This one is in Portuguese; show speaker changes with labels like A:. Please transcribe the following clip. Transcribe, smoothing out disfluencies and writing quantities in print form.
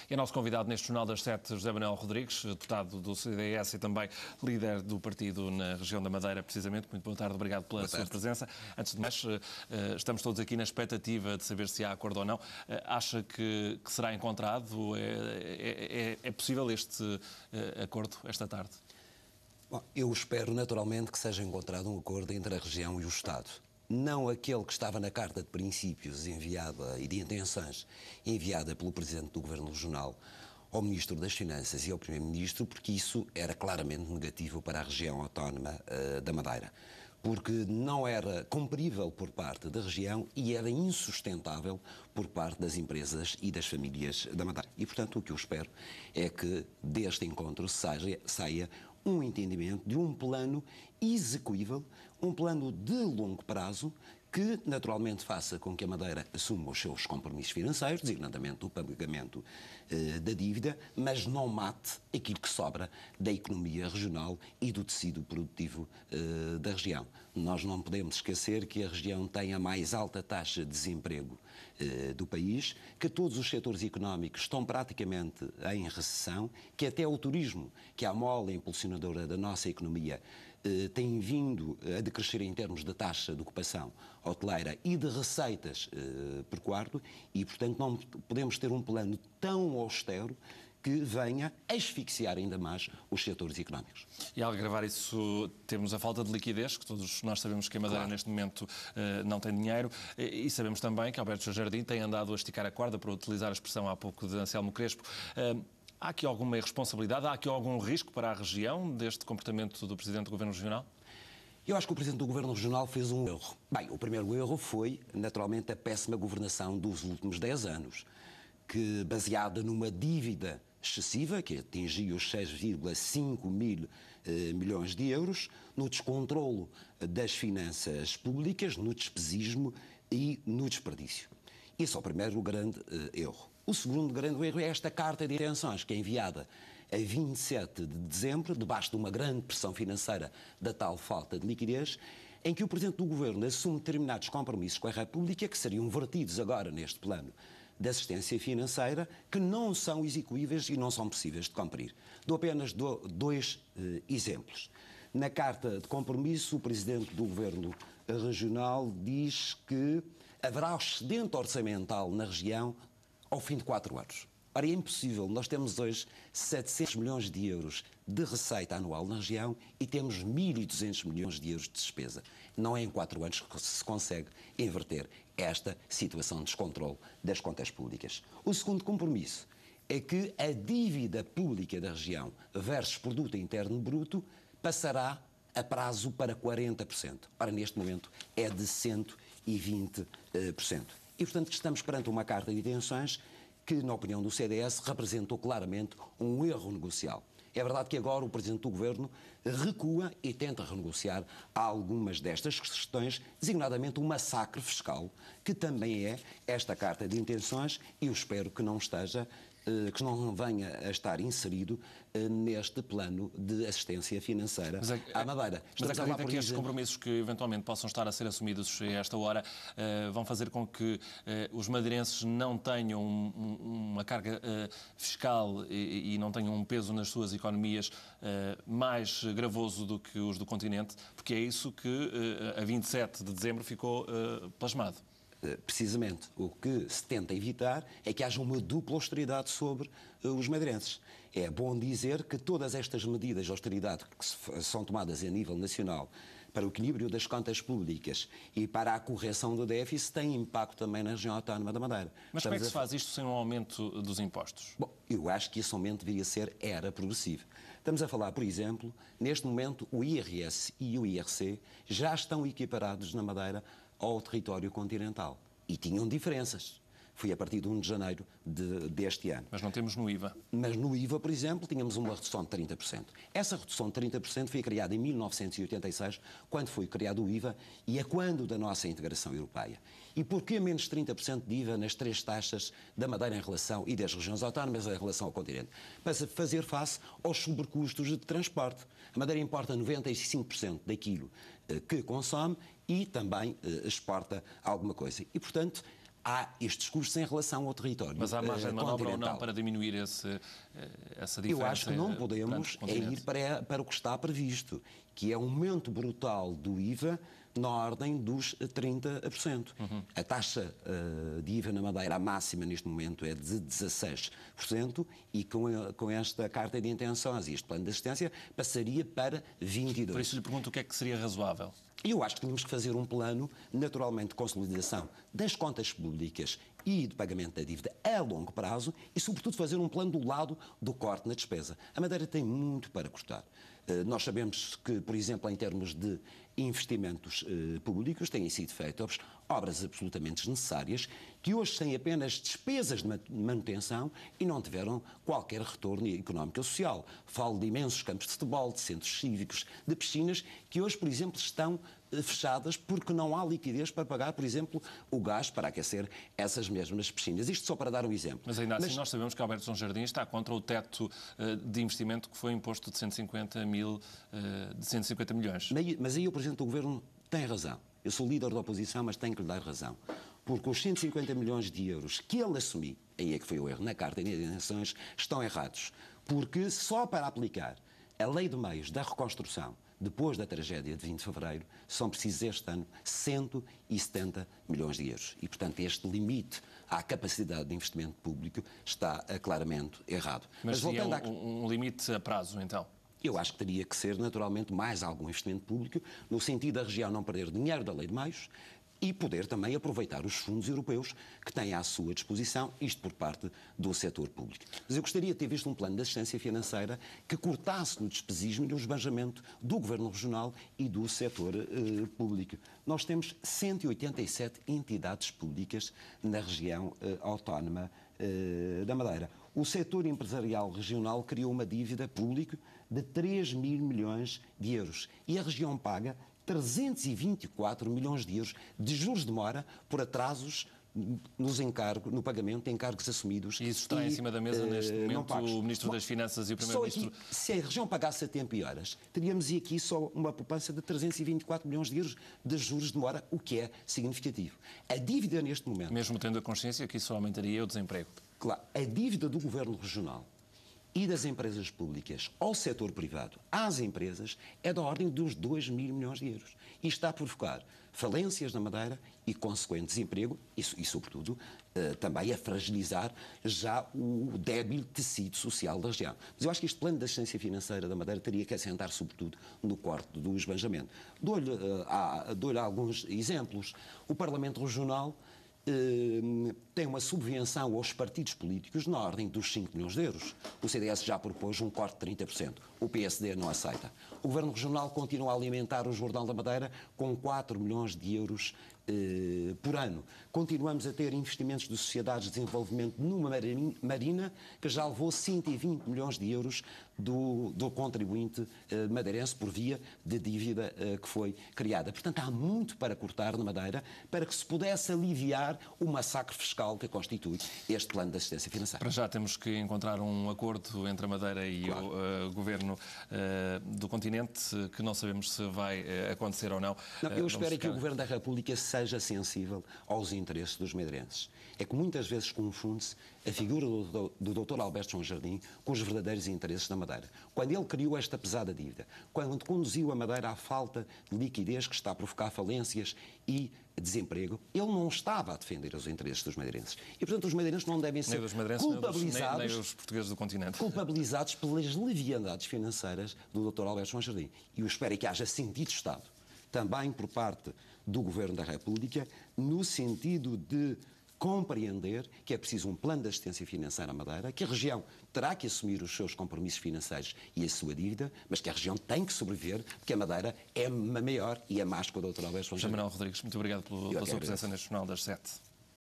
A: E é nosso convidado neste Jornal das 7, José Manuel Rodrigues, deputado do CDS e também líder do partido na região da Madeira, precisamente. Muito boa tarde, obrigado pela sua presença. Antes de mais, estamos todos aqui na expectativa de saber se há acordo ou não. Acha que será encontrado? É possível este acordo esta tarde?
B: Bom, eu espero naturalmente que seja encontrado um acordo entre a região e o Estado. Não aquele que estava na carta de princípios enviada e de intenções enviada pelo Presidente do Governo Regional ao Ministro das Finanças e ao Primeiro-Ministro, porque isso era claramente negativo para a região autónoma da Madeira. Porque não era cumprível por parte da região e era insustentável por parte das empresas e das famílias da Madeira. E, portanto, o que eu espero é que deste encontro saia um entendimento de um plano execuível, um plano de longo prazo, que naturalmente faça com que a Madeira assuma os seus compromissos financeiros, designadamente o pagamento da dívida, mas não mate aquilo que sobra da economia regional e do tecido produtivo da região. Nós não podemos esquecer que a região tem a mais alta taxa de desemprego do país, que todos os setores económicos estão praticamente em recessão, que até o turismo, que é a mola impulsionadora da nossa economia, tem vindo a decrescer em termos de taxa de ocupação hoteleira e de receitas por quarto e, portanto, não podemos ter um plano tão austero que venha asfixiar ainda mais os setores económicos.
A: E ao agravar isso, temos a falta de liquidez, que todos nós sabemos que a Madeira neste momento não tem dinheiro, e sabemos também que Alberto Jardim tem andado a esticar a corda, para utilizar a expressão há pouco de Anselmo Crespo. Há aqui alguma irresponsabilidade? Há aqui algum risco para a região deste comportamento do Presidente do Governo Regional?
B: Eu acho que o Presidente do Governo Regional fez um erro. Bem, o primeiro erro foi, naturalmente, a péssima governação dos últimos 10 anos, que, baseada numa dívida excessiva, que atingiu os 6,5 mil milhões de euros, no descontrolo das finanças públicas, no despesismo e no desperdício. Esse é o primeiro grande erro. O segundo grande erro é esta carta de intenções, que é enviada a 27 de dezembro, debaixo de uma grande pressão financeira da tal falta de liquidez, em que o Presidente do Governo assume determinados compromissos com a República, que seriam vertidos agora neste plano de assistência financeira, que não são execuíveis e não são possíveis de cumprir. Dou apenas dois exemplos. Na carta de compromisso, o Presidente do Governo Regional diz que haverá excedente orçamental na região ao fim de 4 anos. Ora, é impossível. Nós temos hoje 700 milhões de euros de receita anual na região e temos 1.200 milhões de euros de despesa. Não é em 4 anos que se consegue inverter esta situação de descontrole das contas públicas. O segundo compromisso é que a dívida pública da região versus produto interno bruto passará a prazo para 40%. Ora, neste momento é de 120%. E, portanto, estamos perante uma carta de intenções que, na opinião do CDS, representou claramente um erro negocial. É verdade que agora o Presidente do Governo recua e tenta renegociar algumas destas questões, designadamente o massacre fiscal, que também é esta carta de intenções, e eu espero que não esteja, que não venha a estar inserido neste plano de assistência financeira à Madeira.
A: Mas acredita que estes compromissos que eventualmente possam estar a ser assumidos a esta hora vão fazer com que os madeirenses não tenham uma carga fiscal e não tenham um peso nas suas economias mais gravoso do que os do continente? Porque é isso que a 27 de dezembro ficou plasmado.
B: Precisamente, o que se tenta evitar é que haja uma dupla austeridade sobre os madeirenses. É bom dizer que todas estas medidas de austeridade que são tomadas a nível nacional para o equilíbrio das contas públicas e para a correção do déficit têm impacto também na região autónoma da Madeira.
A: Mas como é que se faz isto sem um aumento dos impostos?
B: Bom, eu acho que esse aumento deveria ser progressivo. Estamos a falar, por exemplo, neste momento o IRS e o IRC já estão equiparados na Madeira ao território continental. E tinham diferenças. Foi a partir de 1 de janeiro deste ano.
A: Mas não temos no IVA.
B: Mas no IVA, por exemplo, tínhamos uma redução de 30%. Essa redução de 30% foi criada em 1986, quando foi criado o IVA, e é quando da nossa integração europeia. E porquê menos 30% de IVA nas 3 taxas da Madeira em relação, e das regiões autónomas em relação ao continente? Para fazer face aos sobrecustos de transporte. A Madeira importa 95% daquilo que consome e também exporta alguma coisa. E, portanto, há estes custos em relação ao território.
A: Mas há margem de manobra ou não para diminuir essa diferença?
B: Eu acho que não podemos ir para o que está previsto, que é um aumento brutal do IVA na ordem dos 30%. A taxa de IVA na Madeira, a máxima neste momento, é de 16%, e com esta carta de intenções e este plano de assistência passaria para 22%.
A: Por isso lhe pergunto o que é que seria razoável.
B: Eu acho que tínhamos que fazer um plano, naturalmente, de consolidação das contas públicas e de pagamento da dívida a longo prazo e, sobretudo, fazer um plano do lado do corte na despesa. A Madeira tem muito para cortar. Nós sabemos que, por exemplo, em termos de investimentos públicos, têm sido feitas obras absolutamente desnecessárias que hoje têm apenas despesas de manutenção e não tiveram qualquer retorno económico ou social. Falo de imensos campos de futebol, de centros cívicos, de piscinas, que hoje, por exemplo, estão fechadas porque não há liquidez para pagar, por exemplo, o gás para aquecer essas mesmas piscinas. Isto só para dar um exemplo.
A: Mas ainda assim nós sabemos que Alberto João Jardim está contra o teto de investimento que foi imposto de 150 milhões.
B: Mas aí o Presidente do Governo tem razão. Eu sou líder da oposição, mas tenho que lhe dar razão. Porque os 150 milhões de euros que ele assumiu, aí é que foi o erro na Carta de Intenções, estão errados. Porque só para aplicar a Lei de Meios da Reconstrução, depois da tragédia de 20 de fevereiro, são precisos este ano 170 milhões de euros. E, portanto, este limite à capacidade de investimento público está claramente errado.
A: Mas voltando um limite a prazo, então?
B: Eu acho que teria que ser, naturalmente, mais algum investimento público, no sentido da região não perder dinheiro da Lei de Meios e poder também aproveitar os fundos europeus que têm à sua disposição, isto por parte do setor público. Mas eu gostaria de ter visto um plano de assistência financeira que cortasse no despesismo e no esbanjamento do Governo Regional e do setor público. Nós temos 187 entidades públicas na região autónoma da Madeira. O setor empresarial regional criou uma dívida pública de 3 mil milhões de euros e a região paga 324 milhões de euros de juros de mora por atrasos no pagamento de encargos assumidos.
A: E isso está em cima da mesa neste momento o Ministro das Finanças e o Primeiro-Ministro.
B: Se a região pagasse a tempo e horas, teríamos aqui só uma poupança de 324 milhões de euros de juros de mora, o que é significativo. A dívida neste momento...
A: Mesmo tendo a consciência que isso aumentaria o desemprego.
B: Claro, a dívida do Governo Regional e das empresas públicas ao setor privado, às empresas, é da ordem dos 2 mil milhões de euros. E está a provocar falências na Madeira e consequente desemprego e sobretudo, também a fragilizar já o débil tecido social da região. Mas eu acho que este plano de assistência financeira da Madeira teria que assentar sobretudo no corte do esbanjamento. Dou-lhe alguns exemplos. O Parlamento Regional tem uma subvenção aos partidos políticos na ordem dos 5 milhões de euros. O CDS já propôs um corte de 30%. O PSD não aceita. O Governo Regional continua a alimentar o Jordão da Madeira com 4 milhões de euros por ano. Continuamos a ter investimentos de sociedades de desenvolvimento numa marina que já levou 120 milhões de euros do contribuinte madeirense por via de dívida que foi criada. Portanto, há muito para cortar na Madeira para que se pudesse aliviar o massacre fiscal que constitui este plano de assistência financeira.
A: Para já temos que encontrar um acordo entre a Madeira e claro. O Governo do continente, que não sabemos se vai acontecer ou não.
B: Eu espero que o Governo da República seja sensível aos interesses dos madeirenses. É que muitas vezes confunde-se a figura do Dr. Alberto João Jardim com os verdadeiros interesses da Madeira. Quando ele criou esta pesada dívida, quando conduziu a Madeira à falta de liquidez que está a provocar falências e desemprego, ele não estava a defender os interesses dos madeirenses. E, portanto, os madeirenses não devem ser culpabilizados,
A: nem os portugueses do continente.
B: Culpabilizados pelas leviandades financeiras do Dr. Alberto João Jardim. E eu espero que haja sentido de Estado, também por parte do Governo da República, no sentido de compreender que é preciso um plano de assistência financeira à Madeira, que a região terá que assumir os seus compromissos financeiros e a sua dívida, mas que a região tem que sobreviver, porque a Madeira é maior e é mais que o Dr. Alberto João Jardim.
A: José Manuel Rodrigues, muito obrigado pela sua presença neste Jornal das 7.